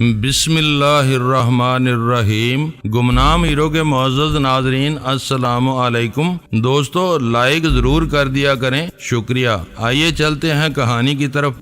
بسم اللہ الرحمن الرحیم۔ گمنام ہیرو کے معزز ناظرین السلام علیکم۔ دوستو لائک ضرور کر دیا کریں، شکریہ۔ آئیے چلتے ہیں کہانی کی طرف۔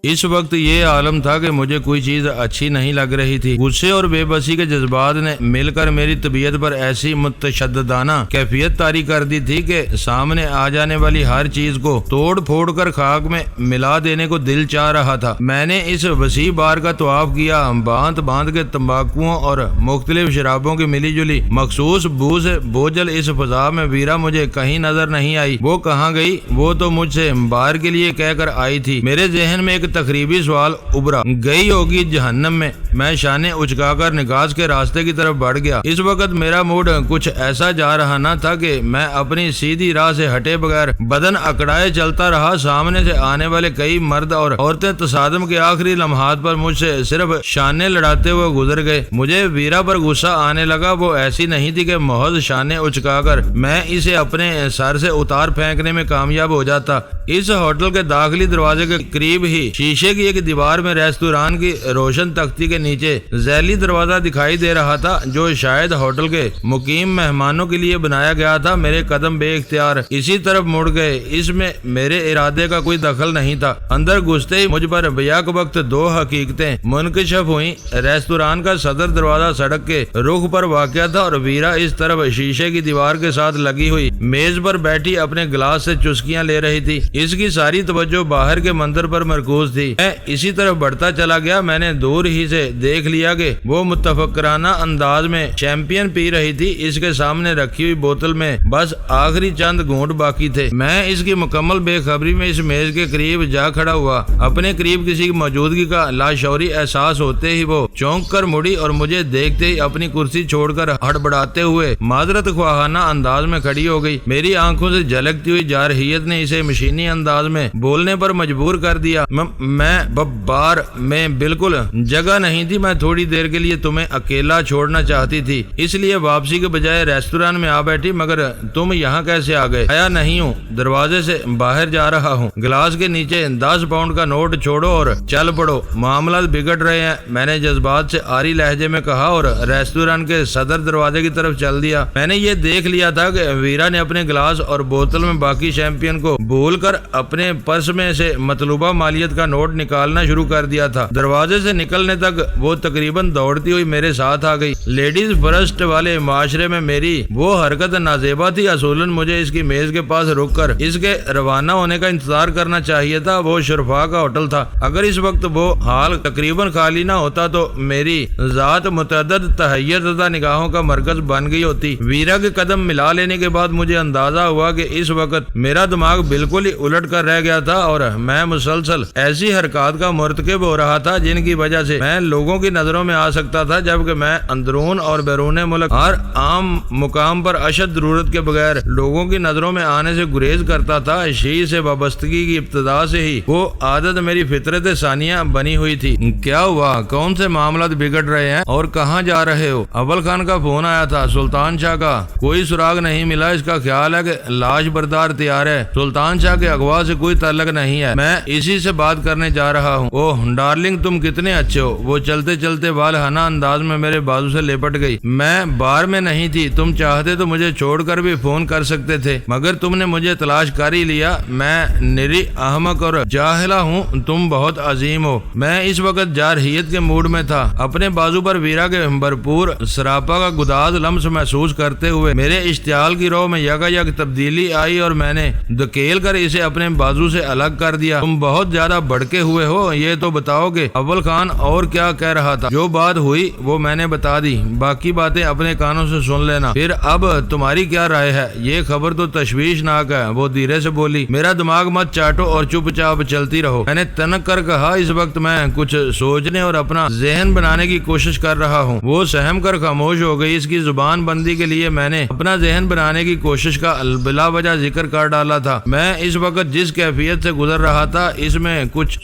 اس وقت یہ عالم تھا کہ مجھے کوئی چیز اچھی نہیں لگ رہی تھی۔ غصے اور بے بسی کے جذبات نے مل کر میری طبیعت پر ایسی متشددانہ کیفیت طاری کر دی تھی کہ سامنے آ جانے والی ہر چیز کو توڑ پھوڑ کر خاک میں ملا دینے کو دل چاہ رہا تھا۔ میں نے اس وسیع بار کا طواف کیا، باندھ باندھ کے تمباکوؤں اور مختلف شرابوں کی ملی جلی مخصوص بو سے بوجھل اس فضا میں ویرا مجھے کہیں نظر نہیں آئی۔ وہ کہاں گئی؟ وہ تو مجھ سے باہر کے لیے کہہ کر آئی تھی۔ میرے ذہن میں ایک تقریبی سوال ابھرا، گئی ہوگی جہنم میں۔ میں شانے اچکا کر نکاس کے راستے کی طرف بڑھ گیا۔ اس وقت میرا موڈ کچھ ایسا جا رہا نہ تھا کہ میں اپنی سیدھی راہ سے ہٹے بغیر بدن اکڑائے چلتا رہا۔ سامنے سے آنے والے کئی مرد اور عورتیں تصادم کے آخری لمحات پر مجھ سے صرف شانے لڑاتے ہوئے گزر گئے۔ مجھے ویرا پر غصہ آنے لگا۔ وہ ایسی نہیں تھی کہ محض شانے اچکا کر میں اسے اپنے سر سے اتار پھینکنے میں کامیاب ہو جاتا۔ اس ہوٹل کے داخلی دروازے کے قریب ہی شیشے کی ایک دیوار میں ریستوران کی روشن تختی کے نیچے ذیلی دروازہ دکھائی دے رہا تھا، جو شاید ہوٹل کے مقیم مہمانوں کے لیے بنایا گیا تھا۔ میرے قدم بے اختیار اسی طرف مڑ گئے۔ اس میں میرے ارادے کا کوئی دخل نہیں تھا۔ اندر گھستے ہی مجھ پر بیک وقت دو حقیقتیں منکشف ہوئیں۔ ریستوران کا صدر دروازہ سڑک کے رخ پر واقع تھا اور ویرا اس طرف شیشے کی دیوار کے ساتھ لگی ہوئی میز پر بیٹھی اپنے گلاس سے چسکیاں لے رہی تھی۔ اس کی ساری توجہ باہر کے منظر پر مرکوز تھی۔ میں اسی طرف بڑھتا چلا گیا۔ میں نے دور ہی سے دیکھ لیا کہ وہ متفکرانہ انداز میں چیمپئن پی رہی تھی۔ اس کے سامنے رکھی ہوئی بوتل میں بس آخری چند گھونٹ باقی تھے۔ میں اس کی مکمل بے خبری میں اس میز کے قریب جا کھڑا ہوا۔ اپنے قریب کسی کی موجودگی کا لاشعوری احساس ہوتے ہی وہ چونک کر مڑی اور مجھے دیکھتے ہی اپنی کرسی چھوڑ کر ہڑبڑاتے ہوئے معذرت خواہانہ انداز میں کھڑی ہو گئی۔ میری آنکھوں سے جھلکتی ہوئی جارحیت نے اسے مشینی انداز میں بولنے پر مجبور کر دیا۔ میں بار میں بالکل جگہ نہیں تھی۔ میں تھوڑی دیر کے لیے تمہیں اکیلا چھوڑنا چاہتی تھی، اس لیے واپسی کے بجائے ریستوران میں آ بیٹھی، مگر تم یہاں کیسے آ گئے؟ آیا نہیں ہوں، دروازے سے باہر جا رہا ہوں۔ گلاس کے نیچے 10 پاؤنڈ کا نوٹ چھوڑو اور چل پڑو، معاملات بگڑ رہے ہیں، میں نے جذبات سے آری لہجے میں کہا اور ریستوران کے صدر دروازے کی طرف چل دیا۔ میں نے یہ دیکھ لیا تھا کہ ویرا نے اپنے گلاس اور بوتل میں باقی چیمپئن کو بھول کر اپنے پرس میں سے مطلوبہ مالیت کا نوٹ نکالنا شروع کر دیا تھا۔ دروازے سے نکلنے تک وہ تقریباً دوڑتی ہوئی میرے ساتھ آ گئی۔ لیڈیز فرسٹ والے معاشرے میں میری وہ حرکت نازیبا تھی۔ اصولاً مجھے اس کی میز کے پاس رک کر اس کے روانہ ہونے کا انتظار کرنا چاہیے تھا۔ وہ شرفا کا ہوٹل تھا۔ اگر اس وقت وہ حال تقریباً خالی نہ ہوتا تو میری ذات متعدد تحیر زدہ نگاہوں کا مرکز بن گئی ہوتی۔ ویرا کے قدم ملا لینے کے بعد مجھے اندازہ ہوا کہ اس وقت میرا دماغ بالکل ہی الٹ کر رہ گیا تھا اور میں مسلسل ایسی حرکات کا مرتکب ہو رہا تھا جن کی وجہ سے میں لوگوں کی نظروں میں آ سکتا تھا، جبکہ میں اندرون اور بیرون ملک ہر عام مقام پر اشد ضرورت کے بغیر لوگوں کی نظروں میں آنے سے گریز کرتا تھا۔ شیع سے وابستگی کی ابتدا سے ہی وہ عادت میری فطرت ثانیہ بنی ہوئی تھی۔ کیا ہوا؟ کون سے معاملات بگڑ رہے ہیں اور کہاں جا رہے ہو؟ اول خان کا فون آیا تھا، سلطان شاہ کا کوئی سراغ نہیں ملا۔ اس کا خیال ہے کہ لاش بردار تیار ہے۔ سلطان شاہ کے اغوا سے کوئی تعلق نہیں ہے، میں اسی سے بات کرنے جا رہا ہوں۔ اوہ ڈارلنگ، تم کتنے اچھے ہو۔ وہ چلتے چلتے والہانہ انداز میں میرے بازو سے لپٹ گئی۔ میں بار میں نہیں تھی، تم چاہتے تو مجھے چھوڑ کر بھی فون کر سکتے تھے، مگر تم نے مجھے تلاش کر ہی لیا۔ میں نری احمق اور جاہلہ ہوں، تم بہت عظیم ہو۔ میں اس وقت جارحیت کے موڈ میں تھا۔ اپنے بازو پر ویرا کے بھرپور سراپا کا گداز لمس محسوس کرتے ہوئے میرے اشتعال کی رو میں یکایک تبدیلی آئی اور میں نے دھکیل کر اسے اپنے بازو سے الگ کر دیا۔ تم بہت زیادہ بھڑکے ہوئے ہو، یہ تو بتاؤ کہ اول خان اور کیا کہہ رہا تھا؟ جو بات ہوئی وہ میں نے بتا دی، باقی باتیں اپنے کانوں سے سن لینا۔ پھر اب تمہاری کیا رائے ہے؟ یہ خبر تو تشویشناک ہے، وہ دھیرے سے بولی۔ میرا دماغ مت چاٹو اور چپ چاپ چلتی رہو، میں نے تنک کر کہا۔ اس وقت میں کچھ سوچنے اور اپنا ذہن بنانے کی کوشش کر رہا ہوں۔ وہ سہم کر خاموش ہو گئی۔ اس کی زبان بندی کے لیے میں نے اپنا ذہن بنانے کی کوشش کا بلا وجہ ذکر کر ڈالا تھا۔ میں اس وقت جس کیفیت سے گزر رہا تھا اس میں کچھ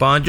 5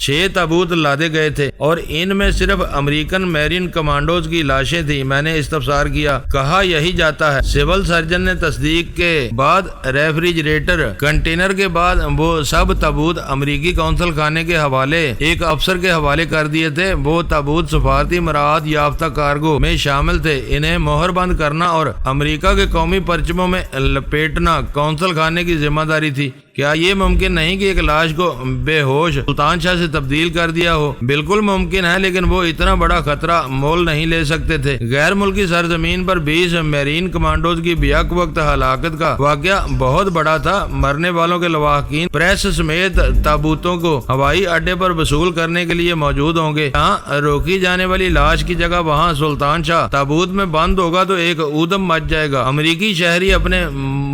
6 تابوت لادے گئے تھے اور ان میں صرف امریکن میرین کمانڈوز کی لاشیں تھیں۔ میں نے استفسار کیا، کہا یہی جاتا ہے۔ سول سرجن نے تصدیق کے بعد ریفریجریٹر کنٹینر کے بعد وہ سب تابوت امریکی قونصل خانے کے حوالے ایک افسر کے حوالے کر دیے تھے۔ وہ تابوت سفارتی مراعات یافتہ کارگو میں شامل تھے۔ انہیں مہر بند کرنا اور امریکہ کے قومی پرچموں میں لپیٹنا قونصل خانے کی ذمہ داری تھی۔ کیا یہ ممکن نہیں کہ ایک لاش کو بے ہوش سلطان شاہ سے تبدیل کر دیا ہو؟ بالکل ممکن ہے، لیکن وہ اتنا بڑا خطرہ مول نہیں لے سکتے تھے۔ غیر ملکی سرزمین پر 20 میرین کمانڈوز کی بیک وقت ہلاکت کا واقعہ بہت بڑا تھا۔ مرنے والوں کے لواحقین پریس سمیت تابوتوں کو ہوائی اڈے پر وصول کرنے کے لیے موجود ہوں گے۔ یہاں روکی جانے والی لاش کی جگہ وہاں سلطان شاہ تابوت میں بند ہوگا تو ایک اودم مچ جائے گا۔ امریکی شہری اپنے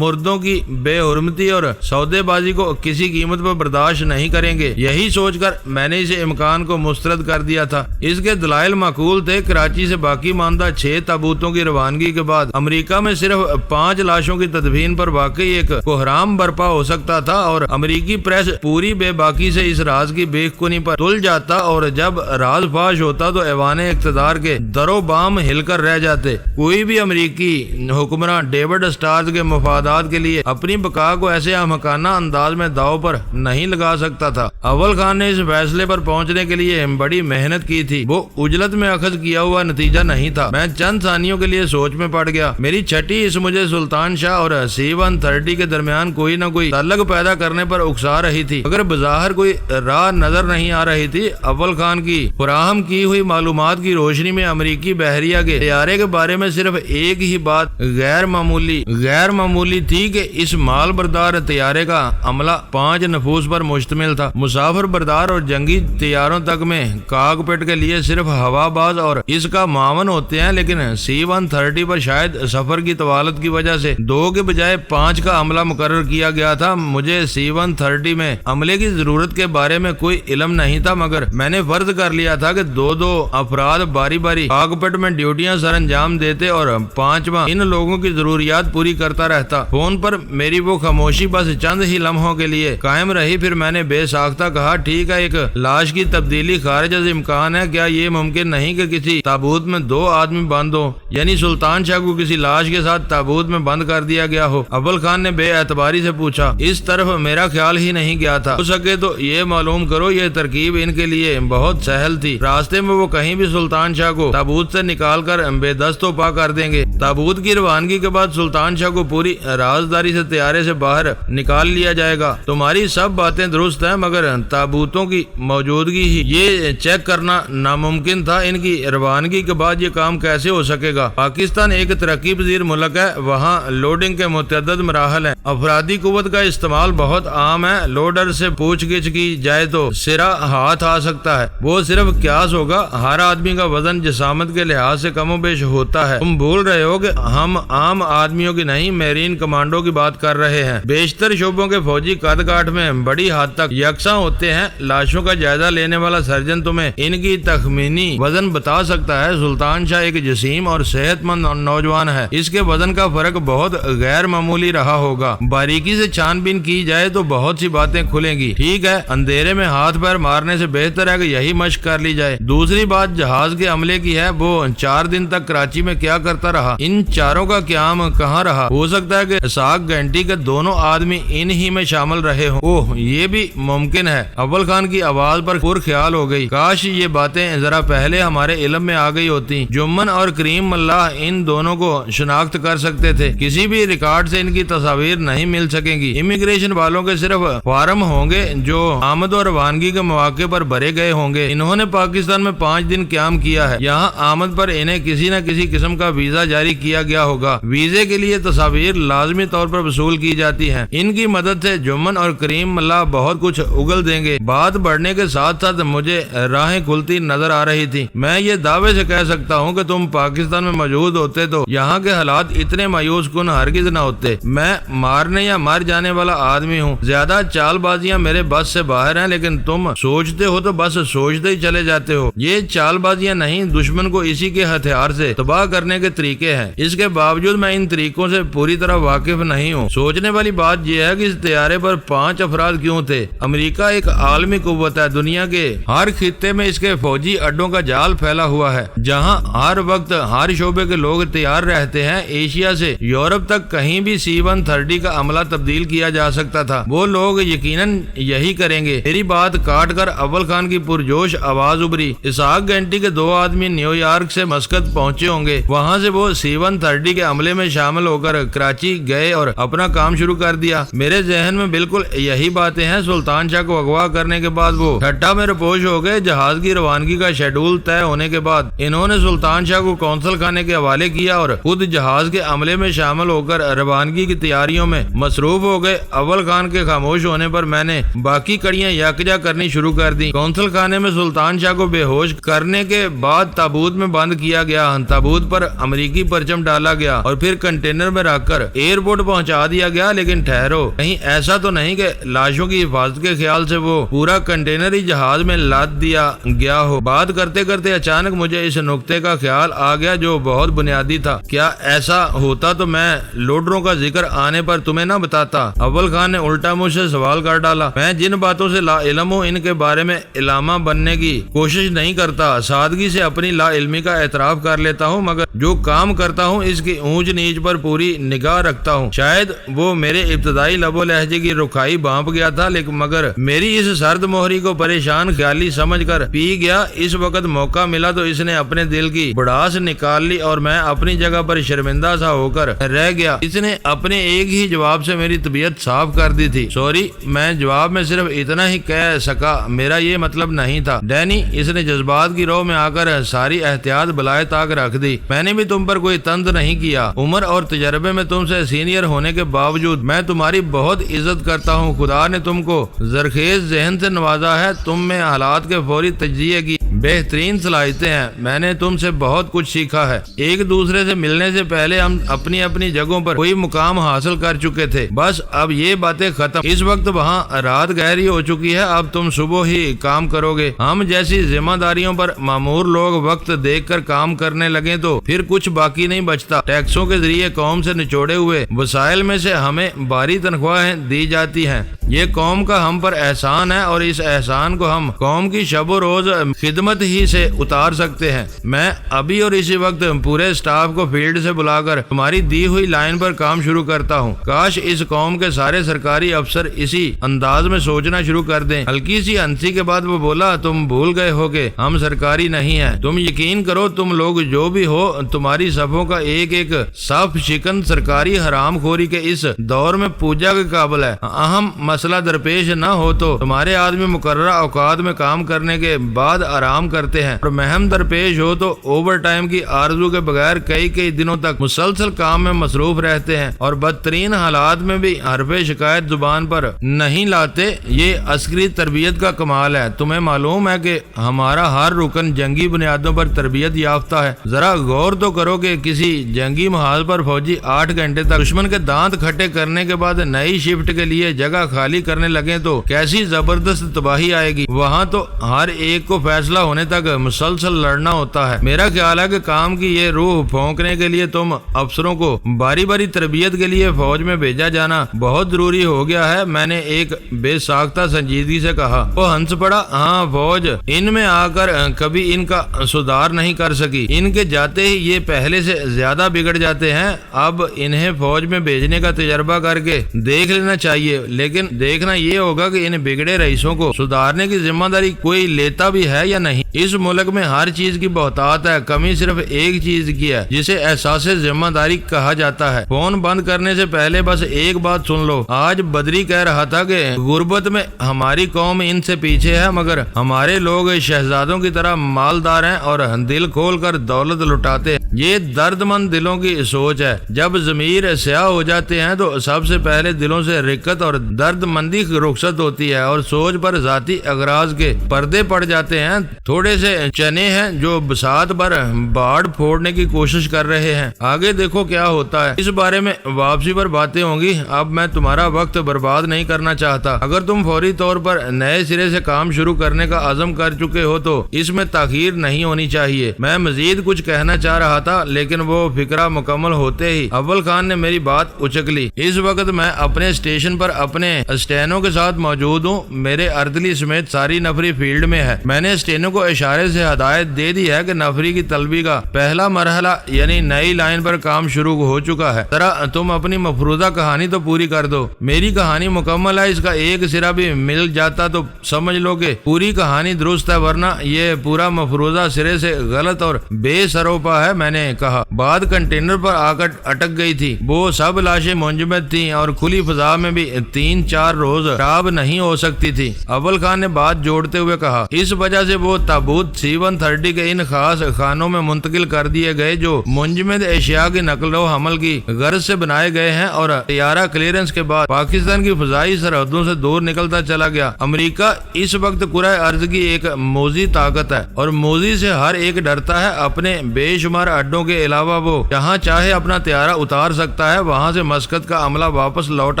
مردوں کی بے حرمتی اور سودے بازی کو کسی قیمت پر برداشت نہیں کریں گے۔ یہی سوچ کر میں نے اس امکان کو مسترد کر دیا تھا۔ اس کے دلائل معقول تھے۔ کراچی سے باقی ماندہ 6 تابوتوں کی روانگی کے بعد امریکہ میں صرف 5 لاشوں کی تدفین پر واقعی ایک کوہرام برپا ہو سکتا تھا اور امریکی پریس پوری بے باکی سے اس راز کی بیخ کنی پر تل جاتا اور جب راز فاش ہوتا تو ایوان اقتدار کے در و بام ہل کر رہ جاتے۔ کوئی بھی امریکی حکمراں ڈیوڈ اسٹارز کے مفادات کے لیے اپنی بقا کو ایسے احمقانہ انداز میں داؤ پر نہیں لگا سکتا تھا۔ اول خان نے اس فیصلے پر پہنچنے کے لیے بڑی محنت کی تھی۔ وہ اجلت میں اخذ کیا ہوا نتیجہ نہیں تھا۔ میں چند ثانیوں کے لیے سوچ میں پڑ گیا۔ میری چھٹی اس مجھے سلطان شاہ اور C-130 کے درمیان کوئی نہ کوئی تعلق پیدا کرنے پر اکسا رہی تھی، مگر بظاہر کوئی راہ نظر نہیں آ رہی تھی۔ اول خان کی فراہم کی ہوئی معلومات کی روشنی میں امریکی بحریہ کے طیارے کے بارے میں صرف ایک ہی بات غیر معمولی تھی کہ اس مال بردار طیارے کا عملہ 5 نفوس پر مشتمل تھا۔ مسافر بردار اور جنگی طیاروں تک میں کاکپٹ کے لیے صرف ہوا باز اور اس کا معاون ہوتے ہیں، لیکن C-130 پر شاید سفر کی طوالت کی وجہ سے 2 کے بجائے 5 کا عملہ مقرر کیا گیا تھا۔ مجھے C-130 میں عملے کی ضرورت کے بارے میں کوئی علم نہیں تھا، مگر میں نے فرض کر لیا تھا کہ 2 افراد باری باری کاکپٹ میں ڈیوٹیاں سر انجام دیتے اور 5واں ان لوگوں کی ضروریات پوری کرتا رہتا۔ فون پر میری وہ خاموشی بس چند ہی لمحوں کے لیے قائم رہی، پھر میں نے بے ساختہ کہا، ٹھیک ہے، ایک لاش کی تبدیلی خارج از امکان ہے۔ کیا یہ ممکن نہیں کہ کسی تابوت میں 2 آدمی بند ہو، یعنی سلطان شاہ کو کسی لاش کے ساتھ تابوت میں بند کر دیا گیا ہو؟ اول خان نے بے اعتباری سے پوچھا۔ اس طرف میرا خیال ہی نہیں گیا تھا۔ ہو سکے تو یہ معلوم کرو، یہ ترکیب ان کے لیے بہت سہل تھی۔ راستے میں وہ کہیں بھی سلطان شاہ کو تابوت سے نکال کر بے دست و پا کر دیں گے۔ تابوت کی روانگی کے بعد سلطان شاہ کو پوری رازداری سے طیارے سے باہر نکال لیا جائے گا۔ تمہاری سب باتیں درست ہیں، مگر تابوتوں کی موجودگی ہی یہ چیک کرنا ناممکن تھا۔ ان کی روانگی کے بعد یہ کام کیسے ہو سکے گا؟ پاکستان ایک ترقی پذیر ملک ہے، وہاں لوڈنگ کے متعدد مراحل ہیں۔ افرادی قوت کا استعمال بہت عام ہے۔ لوڈر سے پوچھ گچھ کی جائے تو سرا ہاتھ آ سکتا ہے، وہ صرف قیاس ہوگا۔ ہر آدمی کا وزن جسامت کے لحاظ سے کم و بیش ہوتا ہے۔ تم بھول رہے ہو کہ ہم عام آدمیوں کی نہیں، میرین کمانڈو کی بات کر رہے ہیں۔ بیشتر شعبوں کے فوجی قد کاٹ میں بڑی حد تک یکساں ہوتے ہیں۔ لاشوں کا جائزہ لینے والا سرجن تمہیں ان کی تخمینی وزن بتا سکتا ہے۔ سلطان شاہ ایک جسیم اور صحت مند نوجوان ہے، اس کے وزن کا فرق بہت غیر معمولی رہا ہوگا۔ باریکی سے چھان بین کی جائے تو بہت سی باتیں کھلیں گی۔ ٹھیک ہے، اندھیرے میں ہاتھ پیر مارنے سے بہتر ہے کہ یہی مشق کر لی جائے۔ دوسری بات جہاز کے عملے کی ہے، وہ 4 دن تک کراچی میں کیا کرتا رہا؟ ان چاروں کا قیام کہاں رہا؟ ہو سکتا ہے کہ اسحاق گھنٹی کے دونوں آدمی ان ہی میں شامل رہے ہوں۔ اوہ، یہ بھی ممکن ہے۔ اول خان کی آواز پر پر خیال ہو گئی۔ کاش یہ باتیں ذرا پہلے ہمارے علم میں آ گئی ہوتی۔ جمن اور کریم اللہ ان دونوں کو شناخت کر سکتے تھے۔ کسی بھی ریکارڈ سے ان کی تصاویر نہیں مل سکیں گی۔ امیگریشن والوں کے صرف فارم ہوں گے جو آمد و روانگی کے مواقع پر بھرے گئے ہوں گے۔ انہوں نے پاکستان میں 5 دن قیام کیا ہے۔ یہاں آمد پر انہیں کسی نہ کسی قسم کا ویزا جاری کیا گیا ہوگا۔ ویزے کے لیے تصاویر لازمی طور پر وصول کی جاتی ہیں۔ ان کی مدد سے جمن اور کریم اللہ بہت کچھ اگل دیں گے۔ بات بڑھنے کے ساتھ ساتھ مجھے راہیں کھلتی نظر آ رہی تھی۔ میں یہ دعوے سے کہہ سکتا ہوں کہ تم پاکستان میں موجود ہوتے تو یہاں کے حالات اتنے مایوس کن ہرگز نہ ہوتے۔ میں مارنے یا مر جانے والا آدمی ہوں۔ زیادہ چال بازیاں میرے بس سے باہر ہیں، لیکن تم سوچتے ہو تو بس سوچتے ہی چلے جاتے ہو۔ یہ چال بازیاں نہیں، دشمن کو اسی کے ہتھیار سے تباہ کرنے کے طریقے ہیں۔ اس کے باوجود میں ان طریقوں سے پوری طرح واقف نہیں ہوں۔ سوچنے والی بات یہ ہے کہ اس طیارے پر 5 افراد کیوں تھے؟ امریکہ ایک عالمی قوت ہے، دنیا کے ہر خطے میں اس کے فوجی اڈوں کا جال پھیلا ہوا ہے، جہاں ہر وقت ہر شعبے کے لوگ تیار رہتے ہیں۔ ایشیا سے یورپ تک کہیں بھی C-130 کا عملہ تبدیل کیا جا سکتا تھا، وہ لوگ یقیناً یہی کریں گے۔ میری بات کاٹ کر اول خان کی پرجوش آواز ابھری۔ اسحاق گینٹی کے 2 آدمی نیو یارک سے مسقط پہنچے ہوں گے، وہاں سے وہ C-130 کے عملے میں شامل ہو کر کراچی گئے اور اپنا کام شروع کر دیا۔ میرے ذہن میں بالکل یہی باتیں ہیں۔ سلطان شاہ کو اغوا کرنے کے بعد وہ ٹھٹا میں رپوش ہو گئے۔ جہاز کی روانگی کا شیڈول طے ہونے کے بعد انہوں نے سلطان شاہ کو قونصل خانے کے حوالے کیا اور خود جہاز کے عملے میں شامل ہو کر روانگی کی تیاریوں میں مصروف ہو گئے۔ اول خان کے خاموش ہونے پر میں نے باقی کڑیاں یکجا کرنی شروع کر دی۔ قونصل خانے میں سلطان شاہ کو بے ہوش کرنے کے بعد تابوت میں بند کیا گیا، تابوت پر امریکی پرچم ڈالا گیا اور پھر کنٹینر میں رکھ کر ایئرپورٹ پہنچا دیا گیا۔ لیکن ٹھہرو، کہیں ایسا تو نہیں کہ لاشوں کی حفاظت کے خیال سے وہ پورا کنٹینر ہی جہاز میں لاد دیا گیا ہو؟ بات کرتے کرتے اچانک مجھے اس نقطے کا خیال آ گیا جو بہت بنیادی تھا۔ کیا ایسا ہوتا تو میں لوڈروں کا ذکر آنے پر تمہیں نہ بتاتا؟ اول خان نے الٹا مجھ سے سوال کر ڈالا۔ میں جن باتوں سے لا علم ہوں ان کے بارے میں علامہ بننے کی کوشش نہیں کرتا، سادگی سے اپنی لا علمی کا اعتراف کر لیتا ہوں، مگر جو کام کرتا ہوں اس کی اونچ نیچ پر پوری نگاہ رکھتا ہوں۔ شاید وہ میرے ابتدائی لب و لہجے کی رکھائی بانپ گیا تھا، لیکن مگر میری اس سرد موہری کو پریشان خیالی سمجھ کر پی گیا۔ اس وقت موقع ملا تو اس نے اپنے دل کی بڑاس نکال لی اور میں اپنی جگہ پر شرمندہ سا ہو کر رہ گیا۔ اس نے اپنے ایک ہی جواب سے میری طبیعت صاف کر دی تھی۔ سوری، میں جواب میں صرف اتنا ہی کہہ سکا، میرا یہ مطلب نہیں تھا۔ ڈینی، اس نے جذبات کی رو میں آ کر ساری احتیاط بلائے طاق رکھ دی۔ میں نے بھی تم پر کوئی طنز نہیں کیا۔ عمر اور تجربے میں تم سے سینئر ہونے کے باوجود میں تمہاری بہت عزت کرتا ہوں۔ خدا نے تم کو زرخیز ذہن سے نوازا ہے، تم میں حالات کے فوری تجزیے کی بہترین صلاحیتیں ہیں۔ میں نے تم سے بہت کچھ سیکھا ہے۔ ایک دوسرے سے ملنے سے پہلے ہم اپنی اپنی جگہوں پر کوئی مقام حاصل کر چکے تھے، بس اب یہ باتیں ختم۔ اس وقت وہاں رات گہری ہو چکی ہے، اب تم صبح ہی کام کرو گے۔ ہم جیسی ذمہ داریوں پر مامور لوگ وقت دیکھ کر کام کرنے لگے تو پھر کچھ باقی نہیں بچتا۔ ٹیکسوں کے ذریعے قوم سے نچوڑے ہوئے وسائل میں سے ہمیں بھاری تنخواہیں دی جاتی ہیں۔ یہ قوم کا ہم پر احسان ہے اور اس احسان کو ہم قوم کی شب و روز خدمت ہی سے اتار سکتے ہیں۔ میں ابھی اور اسی وقت پورے سٹاف کو فیلڈ سے بلا کر تمہاری دی ہوئی لائن پر کام شروع کرتا ہوں۔ کاش اس قوم کے سارے سرکاری افسر اسی انداز میں سوچنا شروع کر دیں۔ ہلکی سی ہنسی کے بعد وہ بولا، تم بھول گئے ہو کہ ہم سرکاری نہیں ہیں۔ تم یقین کرو، تم لوگ جو بھی ہو، تمہاری صفوں کا ایک ایک صف شکن سرکاری حرام خوری کے اس دور میں پوجا کے قابل ہے۔ اہم مسئلہ درپیش نہ ہو تو تمہارے آدمی مقررہ اوقات میں کام کرنے کے بعد آرام کرتے ہیں، اور مہم درپیش ہو تو اوور ٹائم کی آرزو کے بغیر کئی دنوں تک مسلسل کام میں مصروف رہتے ہیں، اور بدترین حالات میں بھی حرف شکایت زبان پر نہیں لاتے۔ یہ عسکری تربیت کا کمال ہے۔ تمہیں معلوم ہے کہ ہمارا ہر رکن جنگی بنیادوں پر تربیت یافتہ ہے۔ ذرا غور تو کرو کہ کسی جنگی محاذ پر فوجی 8 گھنٹے تک دشمن کے دانت کھٹے کرنے کے بعد نئی شفٹ کے لیے جگہ خالی کرنے لگے تو کیسی زبردست تباہی آئے گی۔ وہاں تو ہر ایک کو فیصلہ ہونے تک مسلسل لڑنا ہوتا ہے۔ میرا خیال ہے کہ کام کی یہ روح پھونکنے کے لیے تم افسروں کو باری باری تربیت کے لیے فوج میں بھیجا جانا بہت ضروری ہو گیا ہے۔ میں نے ایک بے ساختہ سنجیدگی سے کہا۔ وہ ہنس پڑا۔ ہاں، فوج ان میں آ کر کبھی ان کا سدھار نہیں کر سکی۔ ان کے جاتے ہی یہ پہلے سے زیادہ بگڑ جاتے ہیں۔ اب انہیں فوج میں بھیجنے کا تجربہ کر کے دیکھ لینا چاہیے، لیکن دیکھنا یہ ہوگا کہ ان بگڑے رئیسوں کو سدھارنے کی ذمہ داری کوئی لیتا بھی ہے یا نہیں۔ اس ملک میں ہر چیز کی بہتات ہے، کمی صرف ایک چیز کی ہے جسے احساس ذمہ داری کہا جاتا ہے۔ فون بند کرنے سے پہلے بس ایک بات سن لو۔ آج بدری کہہ رہا تھا کہ غربت میں ہماری قوم ان سے پیچھے ہے، مگر ہمارے لوگ شہزادوں کی طرح مالدار ہیں اور دل کھول کر دولت لٹاتے ہیں۔ یہ درد مند دلوں کی سوچ ہے۔ جب ضمیر سیاہ ہو جاتے ہیں تو سب سے پہلے دلوں سے رقت اور درد مندی رخصت ہوتی ہے اور سوچ پر ذاتی اغراض کے پردے پڑ جاتے ہیں۔ تھوڑے سے چنے ہیں جو بساط پر باڑ پھوڑنے کی کوشش کر رہے ہیں، آگے دیکھو کیا ہوتا ہے۔ اس بارے میں واپسی پر باتیں ہوں گی، اب میں تمہارا وقت برباد نہیں کرنا چاہتا۔ اگر تم فوری طور پر نئے سرے سے کام شروع کرنے کا عزم کر چکے ہو تو اس میں تاخیر نہیں ہونی چاہیے۔ میں مزید کچھ کہنا چاہ رہا تھا لیکن وہ فکرہ مکمل ہوتے ہی اول خان نے میری بات اچک لی۔ اس وقت میں اپنے اسٹیشن پر اپنے اسٹینوں کے ساتھ موجود ہوں، میرے اردلی سمیت ساری نفری فیلڈ میں ہے۔ میں نے اسٹینوں کو اشارے سے ہدایت دے دی ہے کہ نفری کی طلبی کا پہلا مرحلہ یعنی نئی لائن پر کام شروع ہو چکا ہے، ذرا تم اپنی مفروضہ کہانی تو پوری کر دو۔ میری کہانی مکمل ہے، اس کا ایک سرا بھی مل جاتا تو سمجھ لو کہ پوری کہانی درست ہے، ورنہ یہ پورا مفروضہ سرے سے غلط اور بے سروپا ہے۔ میں نے کہا بات کنٹینر پر آ کر اٹک گئی تھی، وہ سب لاشیں منجمد تھیں اور کھلی فضا میں بھی 3-4 روز خراب نہیں ہو سکتی تھی۔ اول خان نے بات جوڑتے ہوئے کہا اس وجہ سے وہ تابوت C-130 کے ان خاص خانوں میں منتقل کر دیے گئے جو منجمد اشیاء کی نقل و حمل کی غرض سے بنائے گئے ہیں، اور طیارہ کلیئرنس کے بعد پاکستان کی فضائی سرحدوں سے دور نکلتا چلا گیا۔ امریکہ اس وقت کرۂ ارض کی ایک موذی طاقت ہے اور موذی سے ہر ایک ڈرتا ہے۔ اپنے بے شمار اڈوں کے علاوہ وہ جہاں چاہے اپنا طیارہ اتار سکتا ہے، وہاں سے مسقط کا عملہ واپس لوٹ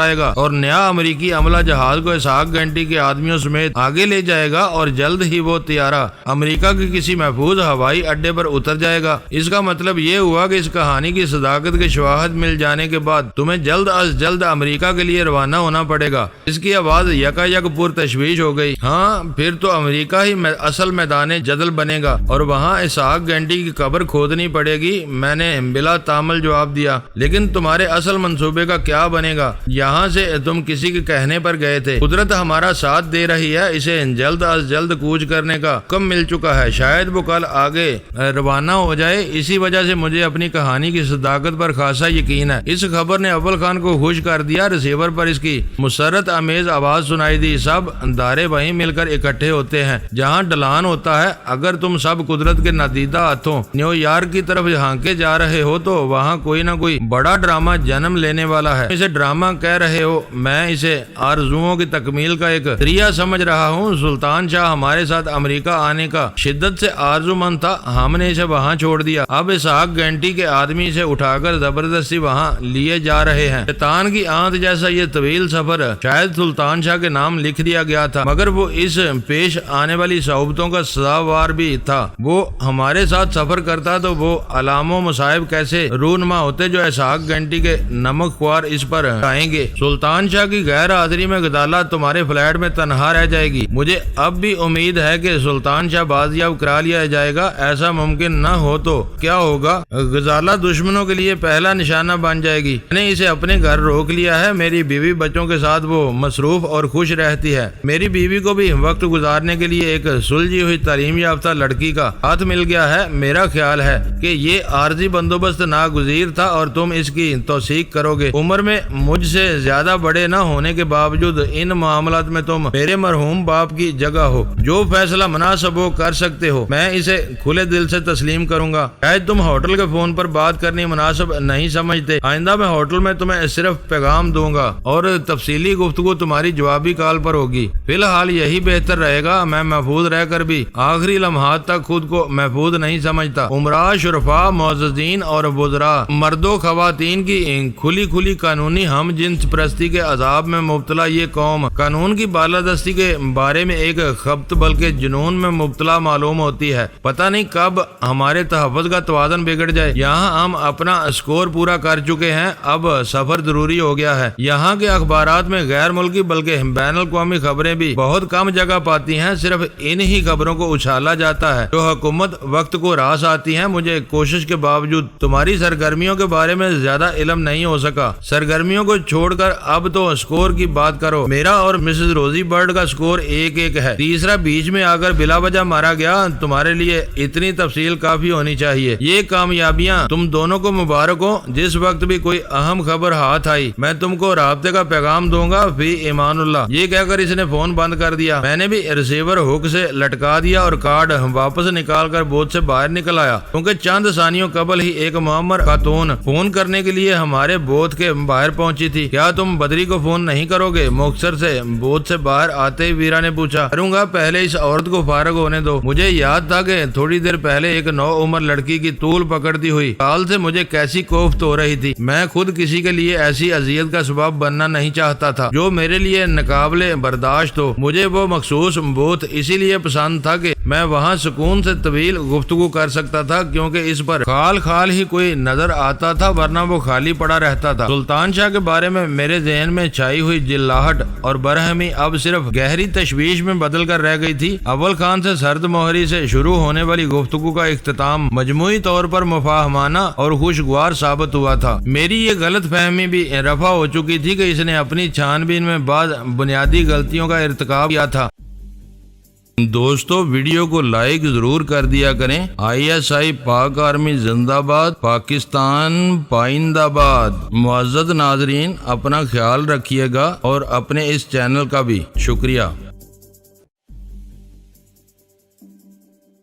آئے گا اور نیا امریکی عملہ جہاز کو اسحاق گینٹی کے آدمیوں سمیت آگے لے جائے گا اور جلد ہی وہ طیارہ امریکہ کے کسی محفوظ ہوائی اڈے پر اتر جائے گا۔ اس کا مطلب یہ ہوا کہ اس کہانی کی صداقت کے شواہد مل جانے کے بعد تمہیں جلد از جلد امریکہ کے لیے روانہ ہونا پڑے گا۔ اس کی آواز یکا یک پر تشویش ہو گئی۔ ہاں پھر تو امریکہ ہی اصل میدان جدل بنے گا اور وہاں اسحاق گینٹی کی قبر کھودنی پڑے گی، میں نے بلا تامل جواب دیا۔ لیکن تمہارے اصل منصوبے کا کیا بنے گا؟ یہاں سے تم کسی کے کہنے پر گئے تھے، قدرت ہمارا ساتھ دے رہی ہے، اسے جلد از جلد کوچ کرنے کا حکم مل چکا ہے، شاید وہ کل آگے روانہ ہو جائے۔ اسی وجہ سے مجھے اپنی کہانی کی صداقت پر خاصا یقین ہے۔ اس خبر نے اول خان کو خوش کر دیا۔ ریسیور پر اس کی مسرت آمیز آواز سنائی دی، سب دارے وہیں مل کر اکٹھے ہوتے ہیں جہاں ڈلان ہوتا ہے۔ اگر تم سب قدرت کے نادیدہ ہاتھوں نیو یارک کی طرف ہانکے جا رہے ہو تو وہاں کوئی نہ کوئی بڑا ڈرامہ جنم لینے والا ہے۔ اسے ڈرامہ کہہ رہے ہو، میں اسے آرزوؤں کی تکمیل کا ایک ذریعہ سمجھ رہا ہوں۔ سلطان شاہ ہمارے ساتھ امریکہ آنے کا شدت سے آرزو مند تھا، ہم نے اسے وہاں چھوڑ دیا۔ اب اسحاق گینٹی کے آدمی سے اٹھا کر زبردستی وہاں لیے جا رہے ہیں۔ شیطان کی آنت جیسا یہ طویل سفر شاید سلطان شاہ کے نام لکھ دیا گیا تھا، مگر وہ اس پیش آنے والی صعوبتوں کا سزاوار بھی تھا۔ وہ ہمارے ساتھ سفر کرتا تو وہ علام و مصائب کیسے رونما ہوتے جو اسحاق گینٹی کے نمک خوار اس پر آئیں گے۔ سلطان شاہ کی غیر حاضری میں غزالہ تمہارے فلیٹ میں تنہا رہ جائے گی۔ مجھے اب بھی امید ہے کہ سلطان شاہ بازیاب کرا لیا جائے گا، ایسا ممکن نہ ہو تو کیا ہوگا؟ غزالہ دشمنوں کے لیے پہلا نشانہ بن جائے گی۔ میں نے اسے اپنے گھر روک لیا ہے، میری بیوی بچوں کے ساتھ وہ مصروف اور خوش رہتی ہے۔ میری بیوی کو بھی وقت گزارنے کے لیے ایک سلجھی ہوئی تعلیم یافتہ لڑکی کا ہاتھ مل گیا ہے۔ میرا خیال ہے کہ یہ عارضی بندوبست ناگزیر تھا اور تم اس کی توثیق کرو گے۔ عمر میں مجھ سے زیادہ بڑے نہ ہونے کے باوجود ان معاملات میں تم میرے مرحوم باپ کی جگہ ہو، جو فیصلہ مناسب ہو کر سکتے ہو، میں اسے کھلے دل سے تسلیم کروں گا۔ شاید تم ہوٹل کے فون پر بات کرنی مناسب نہیں سمجھتے، آئندہ میں ہوٹل میں تمہیں صرف پیغام دوں گا اور تفصیلی گفتگو تمہاری جوابی کال پر ہوگی۔ فی الحال یہی بہتر رہے گا، میں محفوظ رہ کر بھی آخری لمحات تک خود کو محفوظ نہیں سمجھتا۔ عمراء، شرفاء، معززین اور وزراء، مرد و خواتین کی کھلی قانونی ہم جنس پرستی کے عذاب میں مبتلا یہ قوم قانون کی بالادستی کے بارے میں ایک خبت بلکہ جنون میں مبتلا معلوم ہوتی ہے۔ پتہ نہیں کب ہمارے تحفظ کا توازن بگڑ جائے۔ یہاں ہم اپنا اسکور پورا کر چکے ہیں، اب سفر ضروری ہو گیا ہے۔ یہاں کے اخبارات میں غیر ملکی بلکہ بین الاقوامی خبریں بھی بہت کم جگہ پاتی ہیں، صرف انہی خبروں کو اچھالا جاتا ہے جو حکومت وقت کو راس آتی ہیں۔ مجھے کوشش کے باوجود تمہاری سرگرمیوں کے بارے میں زیادہ علم نہیں ہو سکا۔ سرگرمیوں کو چھوڑ کر اب تو اسکور کی بات کرو۔ میرا اور مسز روزی برڈ کا اسکور 1-1 ہے، تیسرا بیچ میں آ کر بلا وجہ مارا گیا۔ تمہارے لیے اتنی تفصیل کافی ہونی چاہیے۔ یہ کامیابیاں تم دونوں کو مبارک ہو۔ جس وقت بھی کوئی اہم خبر ہاتھ آئی میں تم کو رابطے کا پیغام دوں گا، فی ایمان اللہ۔ یہ کہہ کر اس نے فون بند کر دیا۔ میں نے بھی ریسیور ہک سے لٹکا دیا اور کارڈ واپس نکال کر بوتھ سے باہر نکل آیا، کیونکہ چند ثانیوں قبل قبل ہی ایک معمر خاتون فون کرنے کے لیے ہمارے بوتھ کے باہر پہنچی تھی۔ کیا تم بدری کو فون نہیں کرو گے؟ مختصر سے بوتھ سے باہر آتے ہی ویرا نے پوچھا۔ کروں گا، پہلے اس عورت کو فارغ ہونے دو۔ مجھے یاد تھا کہ تھوڑی دیر پہلے ایک نو عمر لڑکی کی طول پکڑتی ہوئی کال سے مجھے کیسی کوفت ہو رہی تھی۔ میں خود کسی کے لیے ایسی اذیت کا سبب بننا نہیں چاہتا تھا جو میرے لیے ناقابل برداشت ہو۔ مجھے وہ مخصوص بوتھ اسی لیے پسند تھا کہ میں وہاں سکون سے طویل گفتگو کر سکتا تھا، کیونکہ اس پر خال ہی کوئی نظر آتا تھا، ورنہ وہ خالی پڑا رہتا تھا۔ سلطان شاہ کے بارے میں میرے ذہن میں چھائی ہوئی جلاہٹ اور برہمی اب صرف گہری تشویش میں بدل کر رہ گئی تھی۔ اول خان سے سرد مہری سے شروع ہونے والی گفتگو کا اختتام مجموعی طور پر مفاہمانہ اور خوشگوار ثابت ہوا تھا۔ میری یہ غلط فہمی بھی رفع ہو چکی تھی کہ اس نے اپنی چھان بین میں بعض بنیادی غلطیوں کا ارتکاب کیا تھا۔ دوستو، ویڈیو کو لائک ضرور کر دیا کریں۔ ISI پاک آرمی زندہ باد، پاکستان پائندہ باد۔ معزز ناظرین، اپنا خیال رکھیے گا اور اپنے اس چینل کا بھی شکریہ۔